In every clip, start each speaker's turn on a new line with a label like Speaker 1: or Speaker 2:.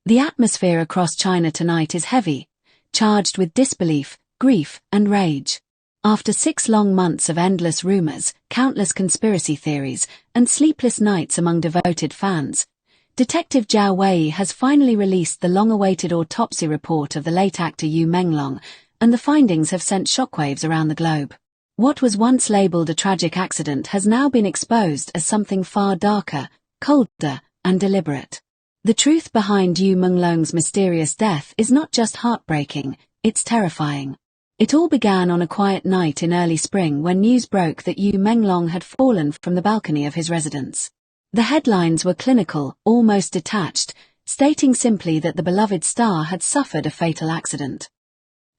Speaker 1: The atmosphere across China tonight is heavy, charged with disbelief, grief, and rage. After 6 long months of endless rumors, countless conspiracy theories, and sleepless nights among devoted fans, Detective Zhao Wei has finally released the long-awaited autopsy report of the late actor Yu Menglong, and the findings have sent shockwaves around the globe. What was once labeled a tragic accident has now been exposed as something far darker, colder, and deliberate. The truth behind Yu Menglong's mysterious death is not just heartbreaking, it's terrifying. It all began on a quiet night in early spring when news broke that Yu Menglong had fallen from the balcony of his residence. The headlines were clinical, almost detached, stating simply that the beloved star had suffered a fatal accident.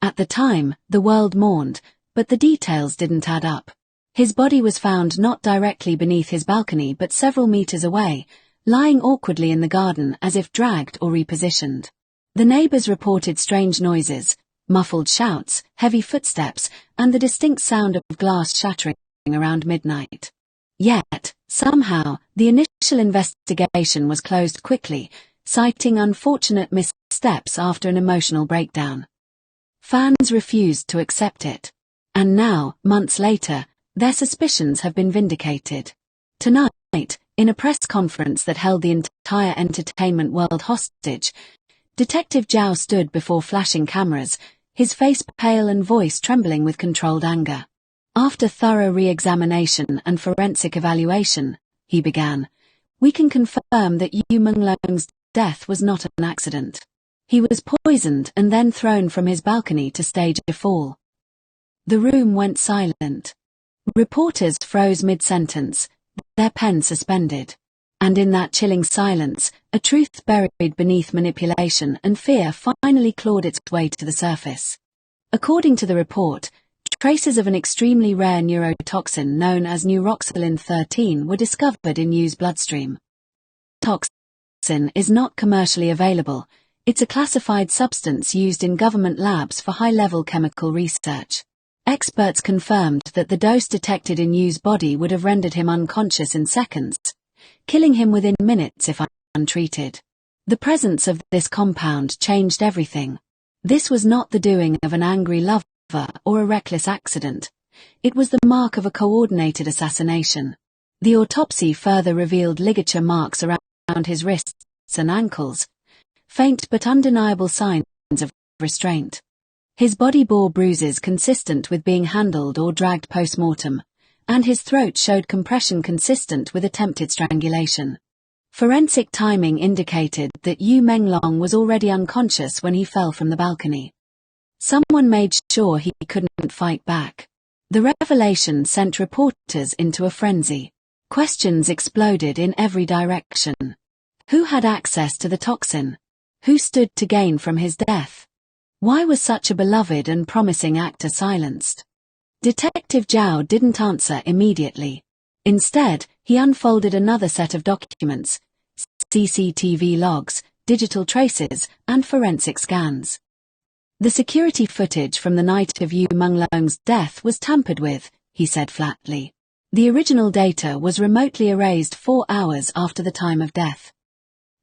Speaker 1: At the time, the world mourned, but the details didn't add up. His body was found not directly beneath his balcony but several meters away, lying awkwardly in the garden as if dragged or repositioned. The neighbors reported strange noises, muffled shouts, heavy footsteps, and the distinct sound of glass shattering around midnight. Yet, somehow, the initial investigation was closed quickly, citing unfortunate missteps after an emotional breakdown. Fans refused to accept it. And now, months later, their suspicions have been vindicated. Tonight, in a press conference that held the entire entertainment world hostage, Detective Zhao stood before flashing cameras, his face pale and voice trembling with controlled anger. After thorough re-examination and forensic evaluation, he began, we can confirm that Yu Menglong's death was not an accident. He was poisoned and then thrown from his balcony to stage a fall. The room went silent. Reporters froze mid-sentence, their pen suspended. And in that chilling silence, a truth buried beneath manipulation and fear finally clawed its way to the surface. According to the report, traces of an extremely rare neurotoxin known as neuroxylin-13 were discovered in Yu's bloodstream. Toxin is not commercially available. It's a classified substance used in government labs for high-level chemical research. Experts confirmed that the dose detected in Yu's body would have rendered him unconscious in seconds, killing him within minutes if untreated. The presence of this compound changed everything. This was not the doing of an angry lover or a reckless accident. It was the mark of a coordinated assassination. The autopsy further revealed ligature marks around his wrists and ankles, faint but undeniable signs of restraint. His body bore bruises consistent with being handled or dragged post-mortem, and his throat showed compression consistent with attempted strangulation. Forensic timing indicated that Yu Menglong was already unconscious when he fell from the balcony. Someone made sure he couldn't fight back. The revelation sent reporters into a frenzy. Questions exploded in every direction. Who had access to the toxin? Who stood to gain from his death? Why was such a beloved and promising actor silenced? Detective Zhao didn't answer immediately. Instead, he unfolded another set of documents, CCTV logs, digital traces, and forensic scans. The security footage from the night of Yu Menglong's death was tampered with, he said flatly. The original data was remotely erased 4 hours after the time of death.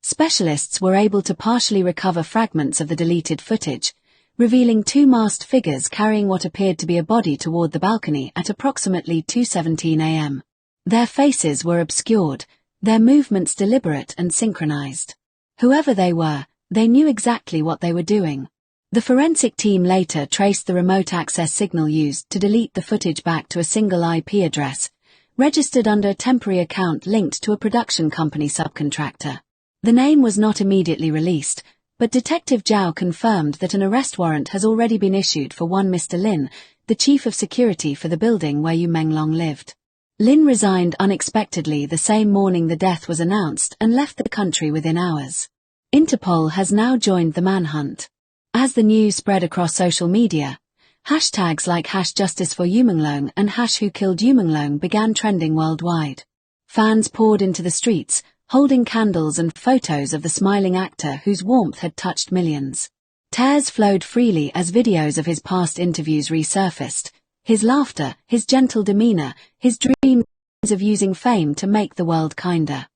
Speaker 1: Specialists were able to partially recover fragments of the deleted footage, revealing 2 masked figures carrying what appeared to be a body toward the balcony at approximately 2:17 a.m. Their faces were obscured, their movements deliberate and synchronized. Whoever they were, they knew exactly what they were doing. The forensic team later traced the remote access signal used to delete the footage back to a single IP address, registered under a temporary account linked to a production company subcontractor. The name was not immediately released, but Detective Zhao confirmed that an arrest warrant has already been issued for one Mr. Lin, the chief of security for the building where Yu Menglong lived. Lin resigned unexpectedly the same morning the death was announced and left the country within hours. Interpol has now joined the manhunt. As the news spread across social media, hashtags like #JusticeForYuMenglong and #WhoKilledYuMenglong began trending worldwide. Fans poured into the streets, holding candles and photos of the smiling actor whose warmth had touched millions. Tears flowed freely as videos of his past interviews resurfaced, his laughter, his gentle demeanor, his dreams of using fame to make the world kinder.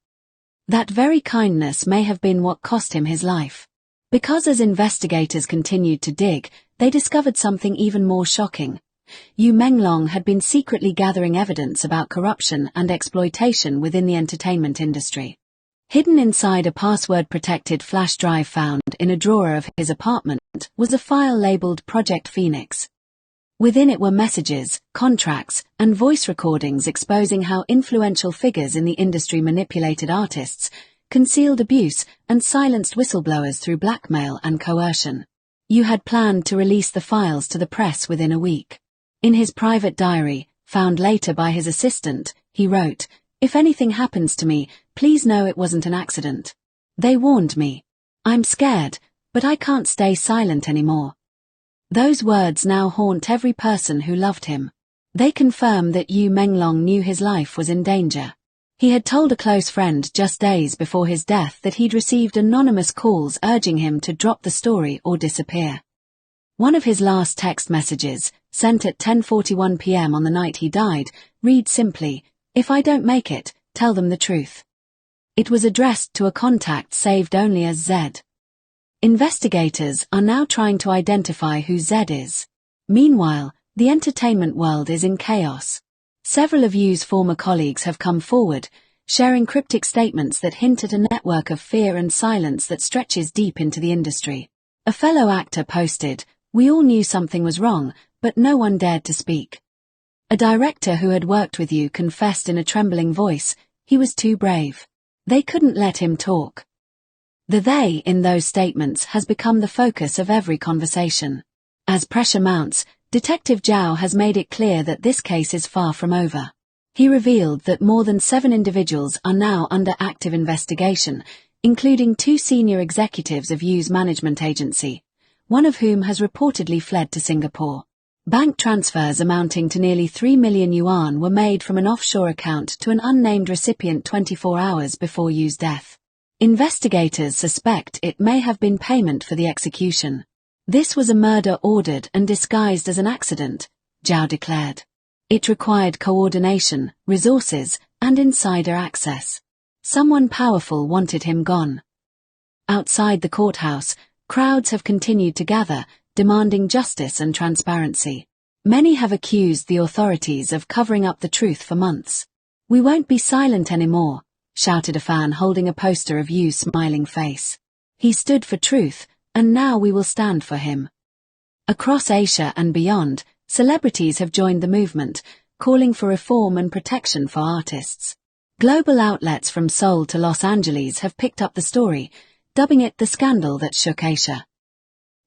Speaker 1: That very kindness may have been what cost him his life. Because as investigators continued to dig, they discovered something even more shocking. Yu Menglong had been secretly gathering evidence about corruption and exploitation within the entertainment industry. Hidden inside a password-protected flash drive found in a drawer of his apartment was a file labeled Project Phoenix. Within it were messages, contracts, and voice recordings exposing how influential figures in the industry manipulated artists, concealed abuse, and silenced whistleblowers through blackmail and coercion. Yu had planned to release the files to the press within a week. In his private diary, found later by his assistant, he wrote, "If anything happens to me, please know it wasn't an accident. They warned me. I'm scared, but I can't stay silent anymore." Those words now haunt every person who loved him. They confirm that Yu Menglong knew his life was in danger. He had told a close friend just days before his death that he'd received anonymous calls urging him to drop the story or disappear. One of his last text messages, sent at 10:41 p.m. on the night he died, read simply, "If I don't make it, tell them the truth." It was addressed to a contact saved only as Z. Investigators are now trying to identify who Z is. Meanwhile, the entertainment world is in chaos. Several of Yu's former colleagues have come forward, sharing cryptic statements that hint at a network of fear and silence that stretches deep into the industry. A fellow actor posted, "We all knew something was wrong, but no one dared to speak." A director who had worked with Yu confessed in a trembling voice, he was too brave. They couldn't let him talk. The "they" in those statements has become the focus of every conversation. As pressure mounts, Detective Zhao has made it clear that this case is far from over. He revealed that more than 7 individuals are now under active investigation, including 2 senior executives of Yu's management agency, one of whom has reportedly fled to Singapore. Bank transfers amounting to nearly 3 million yuan were made from an offshore account to an unnamed recipient 24 hours before Yu's death. Investigators suspect it may have been payment for the execution. This was a murder ordered and disguised as an accident, Zhao declared. It required coordination, resources, and insider access. Someone powerful wanted him gone. Outside the courthouse, crowds have continued to gather, demanding justice and transparency. Many have accused the authorities of covering up the truth for months. "We won't be silent anymore," shouted a fan holding a poster of Yu's smiling face. He stood for truth, and now we will stand for him. Across Asia and beyond, celebrities have joined the movement, calling for reform and protection for artists. Global outlets from Seoul to Los Angeles have picked up the story, dubbing it the scandal that shook Asia.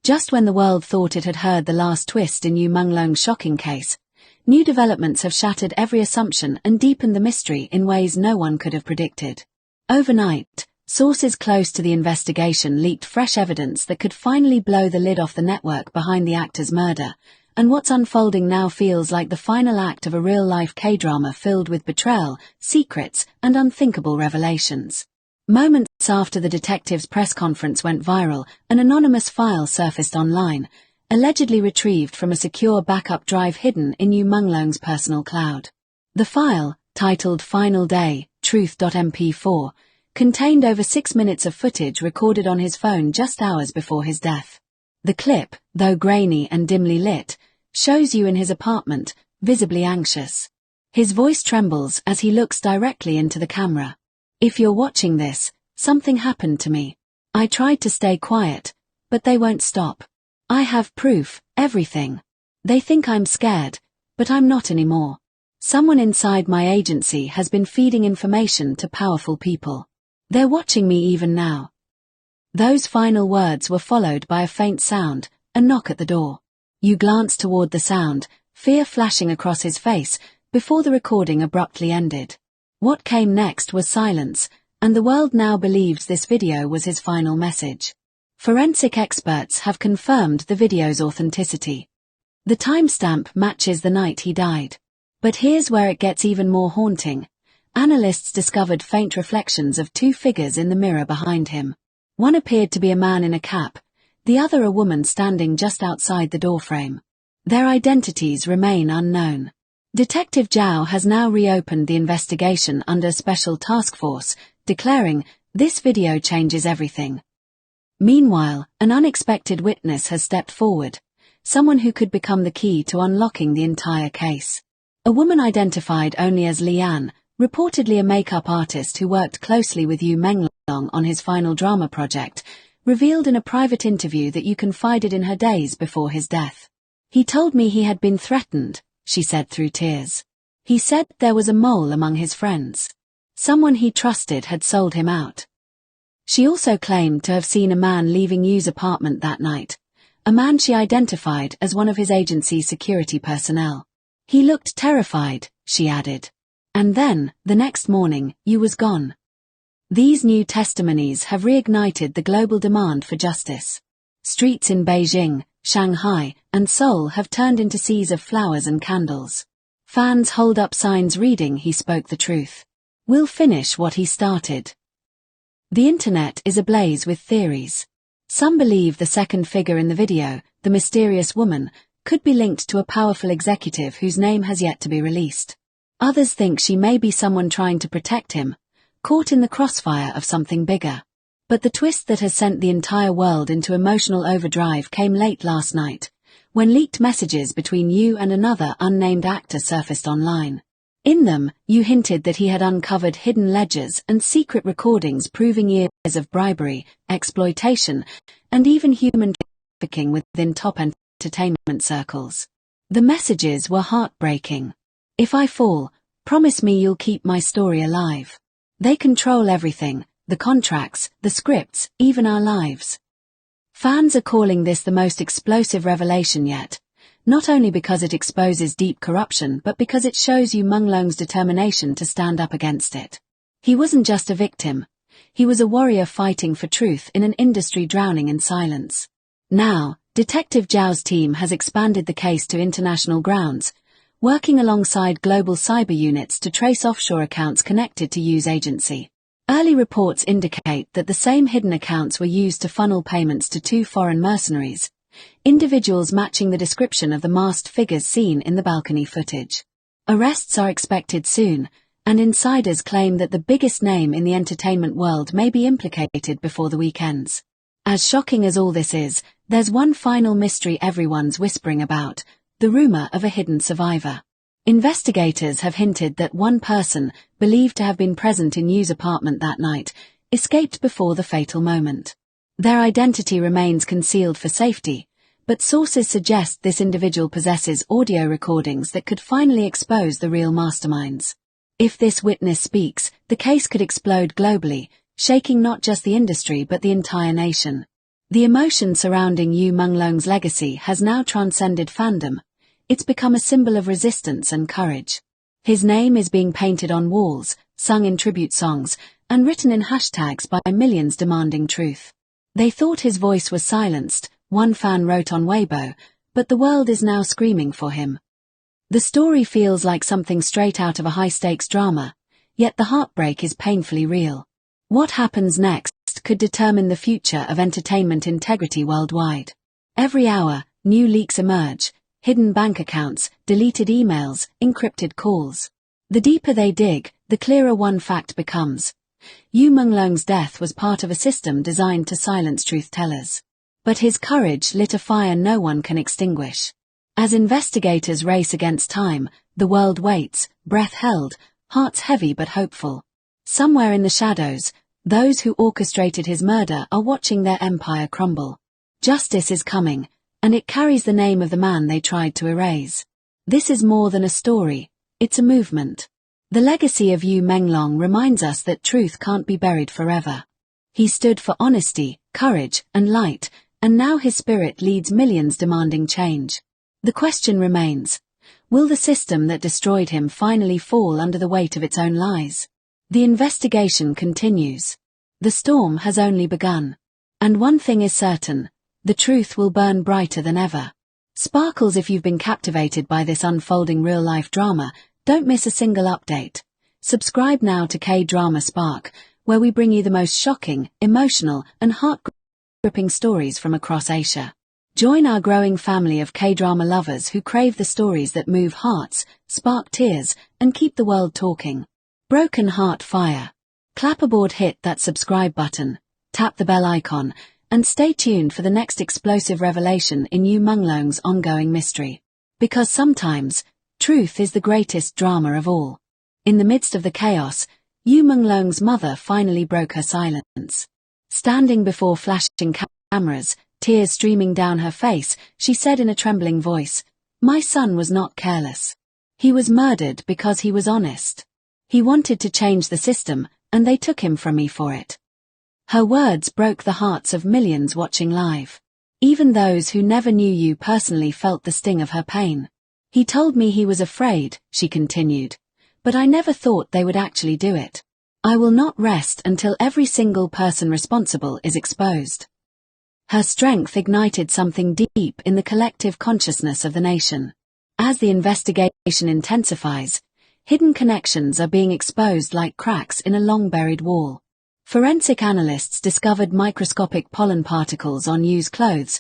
Speaker 1: Just when the world thought it had heard the last twist in Yu Menglong's shocking case, new developments have shattered every assumption and deepened the mystery in ways no one could have predicted. Overnight, sources close to the investigation leaked fresh evidence that could finally blow the lid off the network behind the actor's murder, and what's unfolding now feels like the final act of a real-life K-drama filled with betrayal, secrets, and unthinkable revelations. Moments after the detective's press conference went viral, an anonymous file surfaced online, allegedly retrieved from a secure backup drive hidden in Yu Menglong's personal cloud. The file, titled Final Day, Truth.mp4, contained over 6 minutes of footage recorded on his phone just hours before his death. The clip, though grainy and dimly lit, shows Yu in his apartment, visibly anxious. His voice trembles as he looks directly into the camera. "If you're watching this, something happened to me. I tried to stay quiet, but they won't stop. I have proof, everything. They think I'm scared, but I'm not anymore. Someone inside my agency has been feeding information to powerful people. They're watching me even now." Those final words were followed by a faint sound, a knock at the door. Yu glanced toward the sound, fear flashing across his face, before the recording abruptly ended. What came next was silence, and the world now believes this video was his final message. Forensic experts have confirmed the video's authenticity. The timestamp matches the night he died. But here's where it gets even more haunting. Analysts discovered faint reflections of 2 figures in the mirror behind him. One appeared to be a man in a cap, the other a woman standing just outside the doorframe. Their identities remain unknown. Detective Zhao has now reopened the investigation under a special task force, declaring, "This video changes everything." Meanwhile, an unexpected witness has stepped forward, someone who could become the key to unlocking the entire case. A woman identified only as Lian, reportedly a makeup artist who worked closely with Yu Menglong on his final drama project, revealed in a private interview that Yu confided in her days before his death. "He told me he had been threatened," she said through tears. "He said there was a mole among his friends. Someone he trusted had sold him out." She also claimed to have seen a man leaving Yu's apartment that night, a man she identified as one of his agency's security personnel. "He looked terrified," she added. And then, the next morning, Yu was gone. These new testimonies have reignited the global demand for justice. Streets in Beijing, Shanghai, and Seoul have turned into seas of flowers and candles. Fans hold up signs reading "He spoke the truth. We'll finish what he started." The internet is ablaze with theories. Some believe the second figure in the video, the mysterious woman, could be linked to a powerful executive whose name has yet to be released. Others think she may be someone trying to protect him, caught in the crossfire of something bigger. But the twist that has sent the entire world into emotional overdrive came late last night, when leaked messages between Yu and another unnamed actor surfaced online. In them, Yu hinted that he had uncovered hidden ledgers and secret recordings proving years of bribery, exploitation, and even human trafficking within top entertainment circles. The messages were heartbreaking. "If I fall, promise me you'll keep my story alive. They control everything, the contracts, the scripts, even our lives." Fans are calling this the most explosive revelation yet, not only because it exposes deep corruption but because it shows Yu Menglong's determination to stand up against it. He wasn't just a victim, he was a warrior fighting for truth in an industry drowning in silence. Now, Detective Zhao's team has expanded the case to international grounds, working alongside global cyber units to trace offshore accounts connected to Yu's agency. Early reports indicate that the same hidden accounts were used to funnel payments to 2 foreign mercenaries, individuals matching the description of the masked figures seen in the balcony footage. Arrests are expected soon, and insiders claim that the biggest name in the entertainment world may be implicated before the week ends. As shocking as all this is, there's one final mystery everyone's whispering about: the rumor of a hidden survivor. Investigators have hinted that one person, believed to have been present in Yu's apartment that night, escaped before the fatal moment. Their identity remains concealed for safety, but sources suggest this individual possesses audio recordings that could finally expose the real masterminds. If this witness speaks, the case could explode globally, shaking not just the industry but the entire nation. The emotion surrounding Yu Menglong's legacy has now transcended fandom. It's become a symbol of resistance and courage. His name is being painted on walls, sung in tribute songs, and written in hashtags by millions demanding truth. "They thought his voice was silenced," one fan wrote on Weibo, "but the world is now screaming for him." The story feels like something straight out of a high-stakes drama, yet the heartbreak is painfully real. What happens next could determine the future of entertainment integrity worldwide. Every hour, new leaks emerge: hidden bank accounts, deleted emails, encrypted calls. The deeper they dig, the clearer one fact becomes. Yu Menglong's death was part of a system designed to silence truth-tellers. But his courage lit a fire no one can extinguish. As investigators race against time, the world waits, breath held, hearts heavy but hopeful. Somewhere in the shadows, those who orchestrated his murder are watching their empire crumble. Justice is coming, and it carries the name of the man they tried to erase. This is more than a story, it's a movement. The legacy of Yu Menglong reminds us that truth can't be buried forever. He stood for honesty, courage, and light, and now his spirit leads millions demanding change. The question remains: will the system that destroyed him finally fall under the weight of its own lies? The investigation continues. The storm has only begun. And one thing is certain: the truth will burn brighter than ever. Sparkles, if you've been captivated by this unfolding real-life drama, don't miss a single update. Subscribe now to K-Drama Spark, where we bring you the most shocking, emotional, and heart-gripping stories from across Asia. Join our growing family of K-drama lovers who crave the stories that move hearts, spark tears, and keep the world talking. Broken Heart Fire. Clap aboard, hit that subscribe button, tap the bell icon, And stay tuned for the next explosive revelation in Yu Menglong's ongoing mystery. Because sometimes, truth is the greatest drama of all. In the midst of the chaos, Yu Menglong's mother finally broke her silence. Standing before flashing cameras, tears streaming down her face, she said in a trembling voice, "My son was not careless. He was murdered because he was honest. He wanted to change the system, and they took him from me for it." Her words broke the hearts of millions watching live. Even those who never knew Yu personally felt the sting of her pain. "He told me he was afraid," she continued, "but I never thought they would actually do it. I will not rest until every single person responsible is exposed." Her strength ignited something deep in the collective consciousness of the nation. As the investigation intensifies, hidden connections are being exposed like cracks in a long-buried wall. Forensic analysts discovered microscopic pollen particles on Yu's clothes,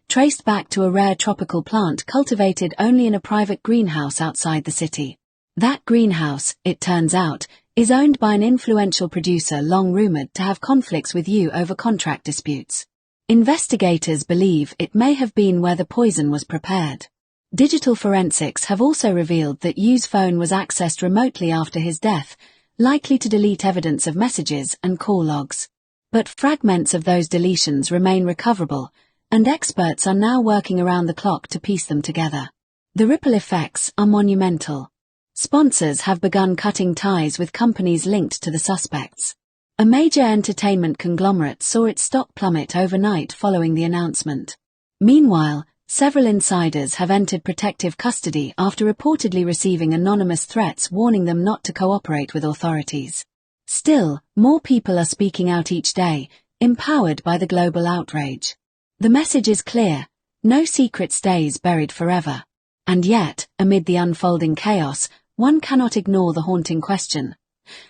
Speaker 1: traced back to a rare tropical plant cultivated only in a private greenhouse outside the city. That greenhouse, it turns out, is owned by an influential producer long rumored to have conflicts with Yu over contract disputes. Investigators believe it may have been where the poison was prepared. Digital forensics have also revealed that Yu's phone was accessed remotely after his death, likely to delete evidence of messages and call logs. But fragments of those deletions remain recoverable, and experts are now working around the clock to piece them together. The ripple effects are monumental. Sponsors have begun cutting ties with companies linked to the suspects. A major entertainment conglomerate saw its stock plummet overnight following the announcement. Meanwhile, several insiders have entered protective custody after reportedly receiving anonymous threats warning them not to cooperate with authorities. Still, more people are speaking out each day, empowered by the global outrage. The message is clear: no secret stays buried forever. And yet, amid the unfolding chaos, one cannot ignore the haunting question: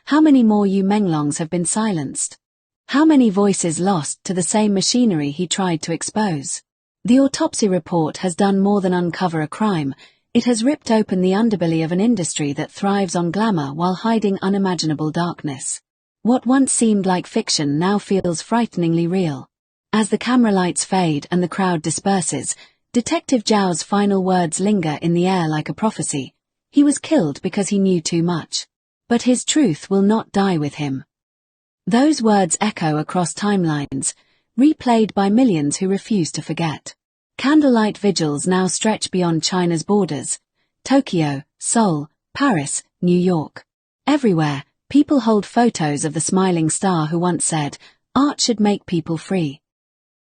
Speaker 1: how many more Yu Menglongs have been silenced? How many voices lost to the same machinery he tried to expose? The autopsy report has done more than uncover a crime. It has ripped open the underbelly of an industry that thrives on glamour while hiding unimaginable darkness. What once seemed like fiction now feels frighteningly real. As the camera lights fade and the crowd disperses, Detective Zhao's final words linger in the air like a prophecy. He was killed because he knew too much. But his truth will not die with him. Those words echo across timelines, replayed by millions who refuse to forget. Candlelight vigils now stretch beyond China's borders: Tokyo, Seoul, Paris, New York. Everywhere, people hold photos of the smiling star who once said, "Art should make people free."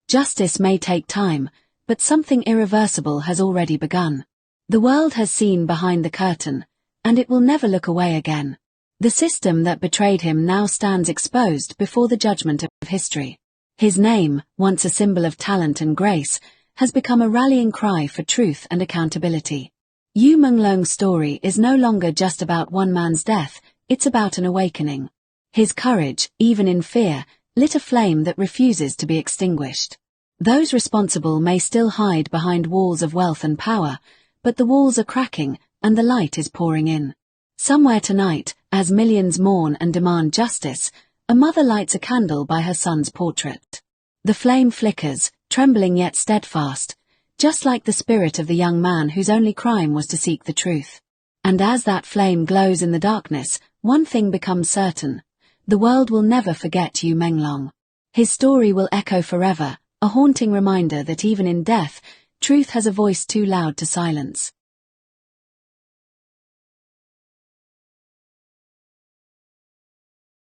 Speaker 1: Justice may take time, but something irreversible has already begun. The world has seen behind the curtain, and it will never look away again. The system that betrayed him now stands exposed before the judgment of history. His name, once a symbol of talent and grace, has become a rallying cry for truth and accountability. Yu Menglong's story is no longer just about one man's death, it's about an awakening. His courage, even in fear, lit a flame that refuses to be extinguished. Those responsible may still hide behind walls of wealth and power, but the walls are cracking, and the light is pouring in. Somewhere tonight, as millions mourn and demand justice, a mother lights a candle by her son's portrait. The flame flickers, trembling yet steadfast, just like the spirit of the young man whose only crime was to seek the truth. And as that flame glows in the darkness, one thing becomes certain: the world will never forget Yu Menglong. His story will echo forever, a haunting reminder that even in death, truth has a voice too loud to silence.